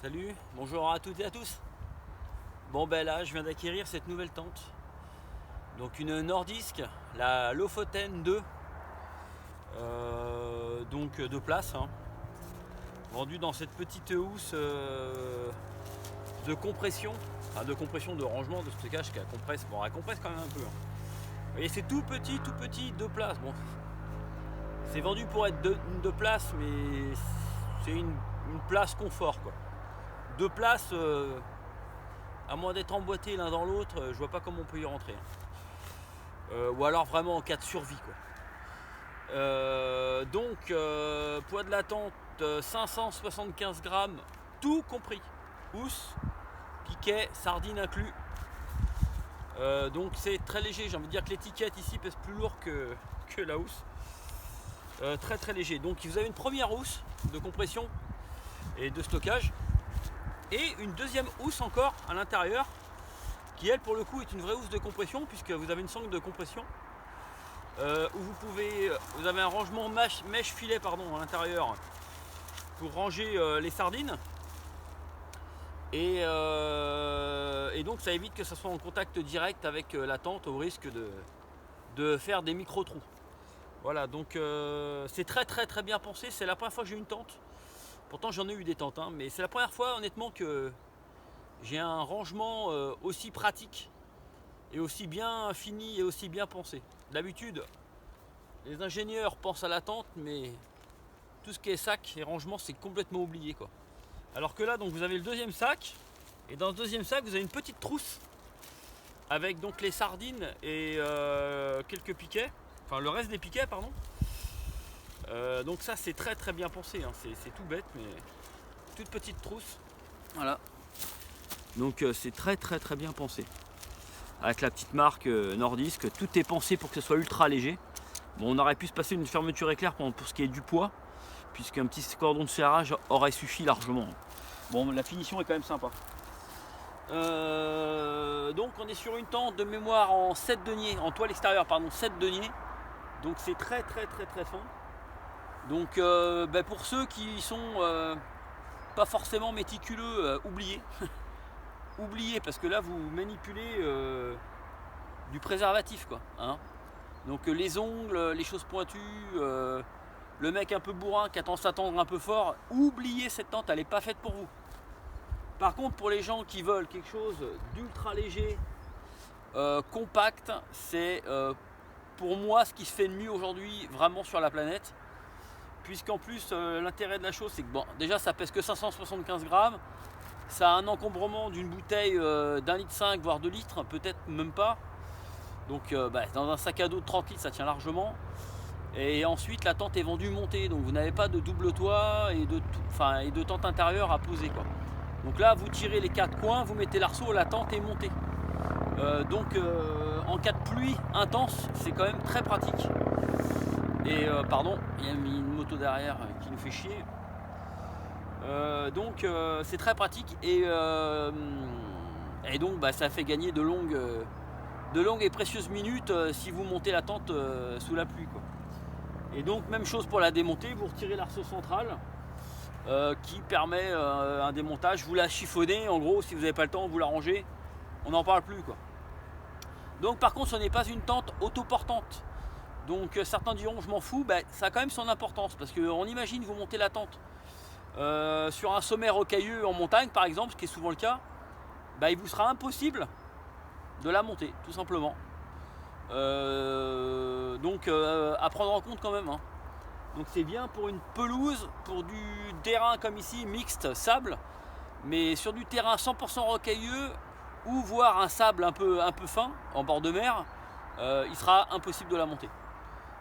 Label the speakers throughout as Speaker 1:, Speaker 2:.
Speaker 1: Salut, bonjour à toutes et à tous. Bon ben là je viens d'acquérir cette nouvelle tente. Donc une Nordisk, la Lofoten 2. Donc de place, hein. Vendue dans cette petite housse de compression. Enfin de compression, de rangement, de stockage qu'elle compresse. Bon elle compresse quand même un peu, hein. Vous voyez c'est tout petit, deux places. Bon, c'est vendu pour être deux places, mais c'est une place confort quoi. Deux places, à moins d'être emboîté l'un dans l'autre, je vois pas comment on peut y rentrer. Ou alors vraiment en cas de survie quoi. Poids de la tente 575 grammes, tout compris. Housse, piquet, sardines inclus. Donc c'est très léger, j'ai envie de dire que l'étiquette ici pèse plus lourd que la housse. Très léger. Donc vous avez une première housse de compression et de stockage. Et une deuxième housse encore à l'intérieur qui elle pour le coup est une vraie housse de compression puisque vous avez une sangle de compression où vous avez un rangement mèche filet à l'intérieur pour ranger les sardines et donc ça évite que ça soit en contact direct avec la tente au risque de faire des micro trous. Voilà, donc c'est très bien pensé. C'est la première fois que j'ai une tente. Pourtant j'en ai eu des tentes, hein, mais c'est la première fois honnêtement que j'ai un rangement aussi pratique et aussi bien fini et aussi bien pensé. D'habitude, les ingénieurs pensent à la tente, mais tout ce qui est sac et rangement, c'est complètement oublié quoi. Alors que là, donc vous avez le deuxième sac, et dans ce deuxième sac, vous avez une petite trousse avec donc les sardines et quelques piquets, enfin le reste des piquets, pardon. Donc ça, c'est très bien pensé, hein. C'est tout bête, mais toute petite trousse. Voilà. Donc c'est très bien pensé. Avec la petite marque Nordisk, tout est pensé pour que ce soit ultra léger. Bon, on aurait pu se passer une fermeture éclair pour ce qui est du poids, puisqu'un petit cordon de serrage aurait suffi largement. Bon, la finition est quand même sympa. Donc on est sur une tente de mémoire en 7 deniers, en toile extérieure, pardon, 7 deniers. Donc c'est très fin. Donc pour ceux qui sont pas forcément méticuleux, oubliez. Oubliez parce que là vous manipulez du préservatif quoi, hein. Donc les ongles, les choses pointues, le mec un peu bourrin qui a tendance à tendre un peu fort, oubliez cette tente, elle n'est pas faite pour vous. Par contre pour les gens qui veulent quelque chose d'ultra léger, compact, c'est pour moi ce qui se fait de mieux aujourd'hui vraiment sur la planète. Puisqu'en plus l'intérêt de la chose c'est que bon, déjà ça pèse que 575 grammes. Ça a un encombrement d'une bouteille d'1,5 litre voire 2 litres, peut-être même pas. Donc dans un sac à dos de 30 litres ça tient largement. Et ensuite la tente est vendue montée, donc vous n'avez pas de double toit et de tente intérieure à poser quoi. Donc là vous tirez les 4 coins, vous mettez l'arceau, la tente est montée. En cas de pluie intense c'est quand même très pratique. Et pardon, il y a une moto derrière qui nous fait chier. C'est très pratique et donc ça fait gagner de longues et précieuses minutes si vous montez la tente sous la pluie quoi. Et donc même chose pour la démonter, vous retirez l'arceau central qui permet un démontage, vous la chiffonnez en gros, si vous n'avez pas le temps vous la rangez, on n'en parle plus quoi. Donc par contre ce n'est pas une tente autoportante. Donc certains diront je m'en fous, ça a quand même son importance parce qu'on imagine vous montez la tente sur un sommet rocailleux en montagne par exemple, ce qui est souvent le cas, il vous sera impossible de la monter tout simplement. À prendre en compte quand même, hein. Donc c'est bien pour une pelouse, pour du terrain comme ici mixte sable, mais sur du terrain 100% rocailleux ou voire un sable un peu fin en bord de mer, il sera impossible de la monter.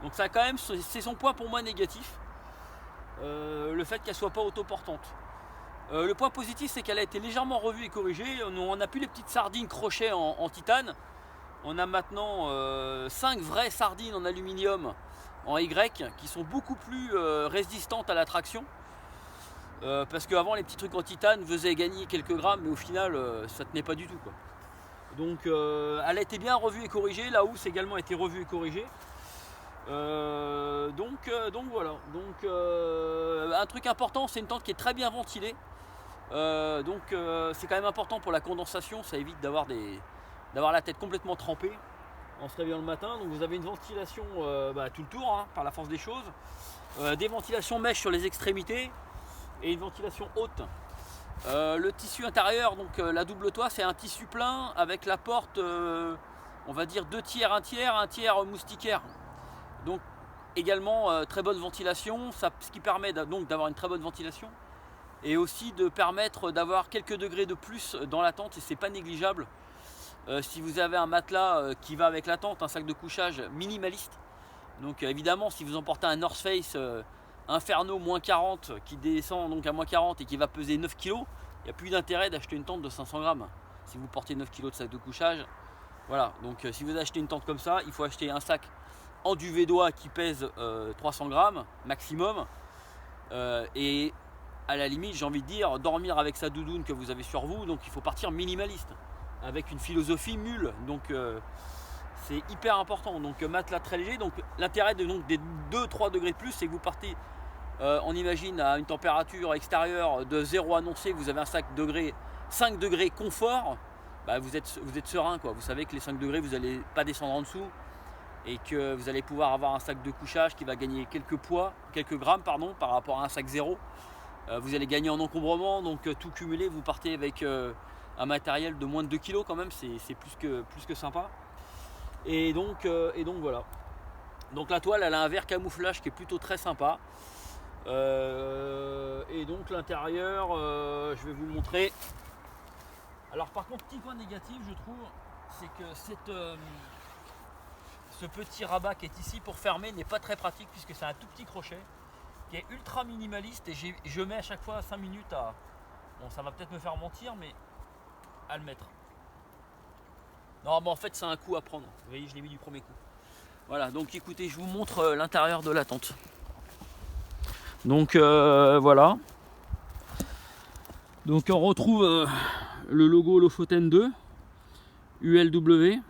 Speaker 1: Donc ça quand même c'est son point pour moi négatif, le fait qu'elle soit pas autoportante. Le point positif c'est qu'elle a été légèrement revue et corrigée. On n'a plus les petites sardines crochets en titane. On a maintenant 5 vraies sardines en aluminium en Y qui sont beaucoup plus résistantes à la traction. Parce qu'avant les petits trucs en titane faisaient gagner quelques grammes, mais au final ça tenait pas du tout quoi. Donc elle a été bien revue et corrigée. La housse également a été revue et corrigée. Donc voilà. Un truc important, c'est une tente qui est très bien ventilée. C'est quand même important pour la condensation, ça évite d'avoir la tête complètement trempée en se réveillant le matin. Donc vous avez une ventilation tout le tour, hein, par la force des choses, des ventilations mèches sur les extrémités et une ventilation haute. Le tissu intérieur, donc la double toit, c'est un tissu plein avec la porte, on va dire 2 tiers, 1 tiers moustiquaire. Donc également très bonne ventilation, ce qui permet donc d'avoir une très bonne ventilation et aussi de permettre d'avoir quelques degrés de plus dans la tente, et c'est pas négligeable. Si vous avez un matelas qui va avec la tente, un sac de couchage minimaliste, donc évidemment si vous emportez un North Face Inferno -40 qui descend donc à -40 et qui va peser 9 kg, il n'y a plus d'intérêt d'acheter une tente de 500 grammes si vous portez 9 kg de sac de couchage. Voilà, donc si vous achetez une tente comme ça, il faut acheter un sac en duvet d'oie qui pèse 300 grammes maximum, et à la limite, j'ai envie de dire, dormir avec sa doudoune que vous avez sur vous. Donc il faut partir minimaliste avec une philosophie mule, donc c'est hyper important. Donc matelas très léger. Donc l'intérêt des 2-3 degrés de plus, c'est que vous partez, on imagine, à une température extérieure de 0 annoncé, vous avez un 5 degrés confort, vous êtes serein, quoi. Vous savez que les 5 degrés, vous n'allez pas descendre en dessous et que vous allez pouvoir avoir un sac de couchage qui va gagner quelques grammes par rapport à un sac 0. Vous allez gagner en encombrement, donc tout cumulé, vous partez avec un matériel de moins de 2 kg quand même, c'est plus que sympa. Et donc voilà. Donc la toile, elle a un vert camouflage qui est plutôt très sympa. Et donc l'intérieur, je vais vous le montrer. Alors par contre, petit point négatif, je trouve, c'est que ce petit rabat qui est ici pour fermer n'est pas très pratique, puisque c'est un tout petit crochet qui est ultra minimaliste, et je mets à chaque fois 5 minutes à... Bon, ça va peut-être me faire mentir, mais à le mettre. Non, mais en fait, c'est un coup à prendre. Vous voyez, je l'ai mis du premier coup. Voilà, donc écoutez, je vous montre l'intérieur de la tente. Donc voilà. Donc on retrouve le logo Lofoten 2, ULW.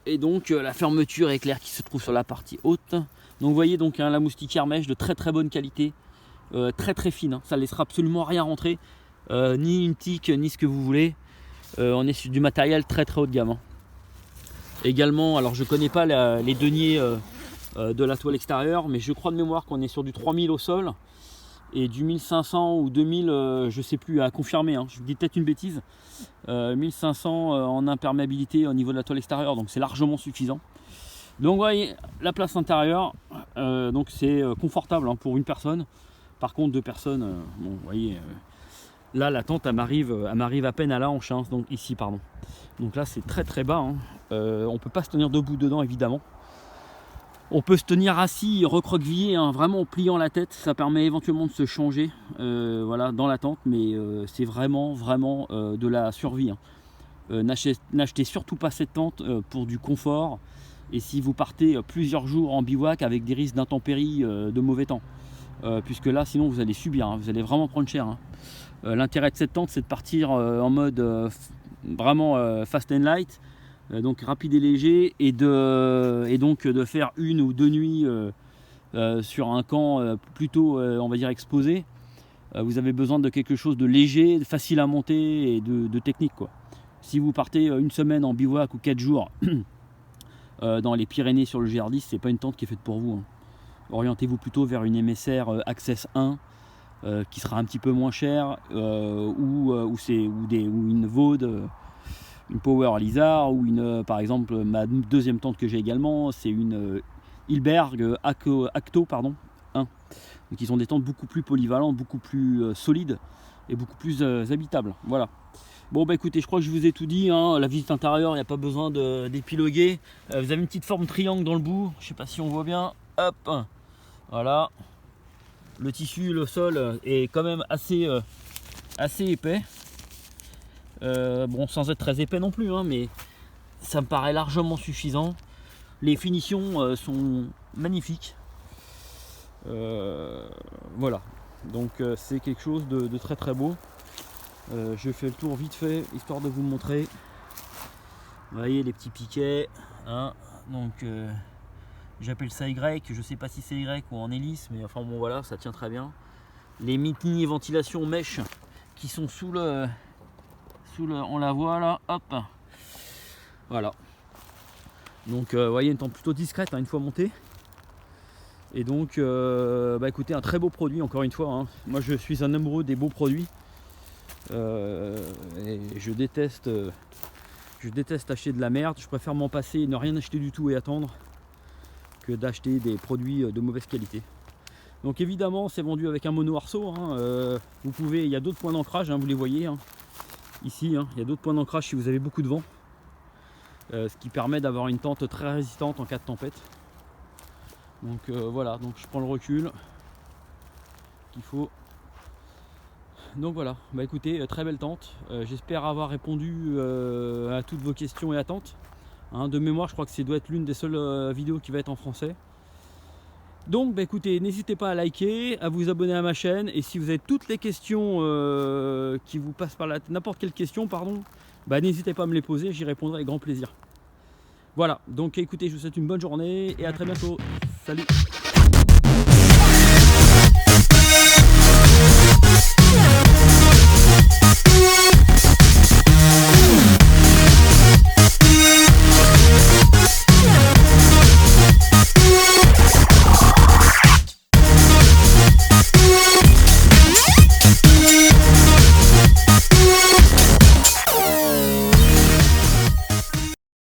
Speaker 1: Et donc la fermeture éclair qui se trouve sur la partie haute. Donc vous voyez donc la moustiquaire mèche de très bonne qualité, très fine, hein. Ça ne laissera absolument rien rentrer, ni une tique, ni ce que vous voulez. On est sur du matériel très haut de gamme, hein. Également, alors je connais pas les deniers de la toile extérieure, mais je crois de mémoire qu'on est sur du 3000 au sol et du 1500 ou 2000, je sais plus, à confirmer, hein. Je vous dis peut-être une bêtise, 1500 en imperméabilité au niveau de la toile extérieure, donc c'est largement suffisant. Donc vous voyez la place intérieure, donc c'est confortable, hein, pour une personne. Par contre 2 personnes, bon vous voyez, là la tente elle m'arrive à peine à la hanche, hein, donc ici pardon. Donc là c'est très bas, hein. On peut pas se tenir debout dedans évidemment. On peut se tenir assis, recroquevillé, hein, vraiment en pliant la tête. Ça permet éventuellement de se changer, voilà, dans la tente, mais c'est vraiment de la survie, hein. N'achetez surtout pas cette tente pour du confort. Et si vous partez plusieurs jours en bivouac avec des risques d'intempéries, de mauvais temps, puisque là sinon vous allez subir, hein, vous allez vraiment prendre cher, hein. L'intérêt de cette tente, c'est de partir en mode vraiment fast and light, donc rapide et léger, et donc de faire 1 ou 2 nuits sur un camp plutôt on va dire exposé. Vous avez besoin de quelque chose de léger, facile à monter et de technique, quoi. Si vous partez une semaine en bivouac ou 4 jours dans les Pyrénées sur le GR10, c'est pas une tente qui est faite pour vous, hein. Orientez-vous plutôt vers une MSR Access 1 qui sera un petit peu moins chère, ou une Vaude, une Power Lizard, ou par exemple ma deuxième tente que j'ai également, c'est une Hilberg Acto 1. Donc ils ont des tentes beaucoup plus polyvalentes, beaucoup plus solides et beaucoup plus habitables. Voilà. Bon bah écoutez, je crois que je vous ai tout dit, hein. La visite intérieure, il n'y a pas besoin d'épiloguer. Vous avez une petite forme triangle dans le bout, je ne sais pas si on voit bien. Hop, voilà. Le tissu, le sol est quand même assez épais. Bon, sans être très épais non plus, hein, mais ça me paraît largement suffisant. Les finitions sont magnifiques. Voilà. Donc c'est quelque chose de très beau. Je fais le tour vite fait, histoire de vous montrer. Vous voyez les petits piquets, hein. Donc j'appelle ça Y, je sais pas si c'est Y ou en hélice, mais enfin bon voilà, ça tient très bien. les mini ventilations mèches qui sont sous le, on la voit là, hop, voilà. Donc vous voyez, une tente plutôt discrète, hein, une fois montée. Et donc bah écoutez, un très beau produit encore une fois, hein. Moi je suis un amoureux des beaux produits, et je déteste acheter de la merde. Je préfère m'en passer et ne rien acheter du tout et attendre que d'acheter des produits de mauvaise qualité. Donc évidemment c'est vendu avec un mono arceau, hein. Vous pouvez, il y a d'autres points d'ancrage, hein, vous les voyez, hein. Ici, hein, il y a d'autres points d'ancrage si vous avez beaucoup de vent, ce qui permet d'avoir une tente très résistante en cas de tempête. Donc voilà, donc je prends le recul qu'il faut. Donc voilà, bah écoutez, très belle tente. J'espère avoir répondu à toutes vos questions et attentes, hein. De mémoire, je crois que c'est doit être l'une des seules vidéos qui va être en français. Donc bah écoutez, n'hésitez pas à liker, à vous abonner à ma chaîne, et si vous avez toutes les questions qui vous passent par la tête, n'importe quelle question, pardon, bah n'hésitez pas à me les poser, j'y répondrai avec grand plaisir. Voilà, donc écoutez, je vous souhaite une bonne journée et à très bientôt. Salut!